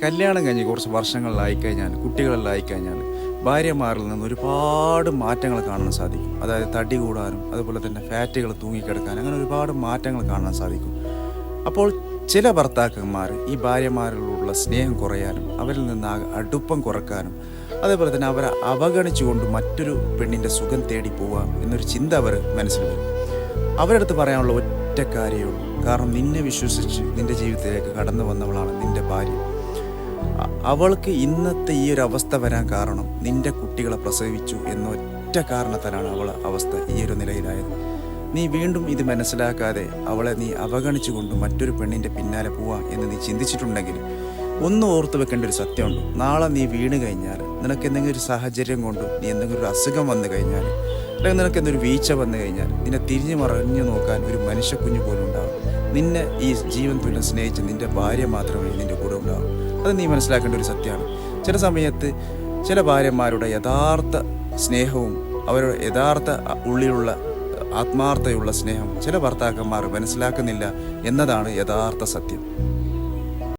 കല്യാണം കഴിഞ്ഞ് കുറച്ച് വർഷങ്ങളിലായി കഴിഞ്ഞാൽ, കുട്ടികളിലായി കഴിഞ്ഞാൽ ഭാര്യമാരിൽ നിന്ന് ഒരുപാട് മാറ്റങ്ങൾ കാണാൻ സാധിക്കും. അതായത് തടി കൂടാനും അതുപോലെ തന്നെ ഫാറ്റുകൾ തൂങ്ങിക്കിടക്കാനും അങ്ങനെ ഒരുപാട് മാറ്റങ്ങൾ കാണാൻ സാധിക്കും. അപ്പോൾ ചില ഭർത്താക്കന്മാർ ഈ ഭാര്യമാരിലുള്ള സ്നേഹം കുറയാനും അവരിൽ നിന്ന് അടുപ്പം കുറക്കാനും അതേപോലെ തന്നെ അവരെ അവഗണിച്ചുകൊണ്ട് മറ്റൊരു പെണ്ണിൻ്റെ സുഖം തേടി പോവാം എന്നൊരു ചിന്ത അവർ മനസ്സിൽ വരും. അവരുടെ അടുത്ത് പറയാനുള്ള ഒറ്റ കാര്യമേ ഉള്ളൂ. കാരണം നിന്നെ വിശ്വസിച്ച് നിൻ്റെ ജീവിതത്തിലേക്ക് കടന്നു വന്നവളാണ് നിൻ്റെ ഭാര്യ. അവൾക്ക് ഇന്നത്തെ ഈ ഒരു അവസ്ഥ വരാൻ കാരണം നിൻ്റെ കുട്ടികളെ പ്രസവിച്ചു എന്നൊറ്റ കാരണത്താലാണ് അവളെ അവസ്ഥ ഈ ഒരു നിലയിലായത്. നീ വീണ്ടും ഇത് മനസ്സിലാക്കാതെ അവളെ നീ അവഗണിച്ചുകൊണ്ട് മറ്റൊരു പെണ്ണിൻ്റെ പിന്നാലെ പോവാം എന്ന് നീ ചിന്തിച്ചിട്ടുണ്ടെങ്കിൽ ഒന്ന് ഓർത്തു വെക്കേണ്ട ഒരു സത്യമുണ്ട്. നാളെ നീ വീണ് കഴിഞ്ഞാൽ, നിനക്ക് എന്തെങ്കിലും ഒരു സാഹചര്യം കൊണ്ട് നീ എന്തെങ്കിലും ഒരു അസുഖം വന്നു കഴിഞ്ഞാൽ, അല്ലെങ്കിൽ നിനക്ക് എന്തൊരു വീഴ്ച വന്നു കഴിഞ്ഞാൽ നിന്നെ തിരിഞ്ഞു മറിഞ്ഞു നോക്കാൻ ഒരു മനുഷ്യക്കുഞ്ഞു പോലും ഉണ്ടാവും. നിന്നെ ഈ ജീവൻ തുല്യം സ്നേഹിച്ച് നിൻ്റെ ഭാര്യ മാത്രമേ നിൻ്റെ കൂടെ ഉണ്ടാവും. അത് നീ മനസ്സിലാക്കേണ്ട ഒരു സത്യമാണ്. ചില സമയത്ത് ചില ഭാര്യമാരുടെ യഥാർത്ഥ സ്നേഹവും അവരുടെ യഥാർത്ഥ ഉള്ളിലുള്ള ആത്മാർത്ഥതയുള്ള സ്നേഹം ചില ഭർത്താക്കന്മാർ മനസ്സിലാക്കുന്നില്ല എന്നതാണ് യഥാർത്ഥ സത്യം.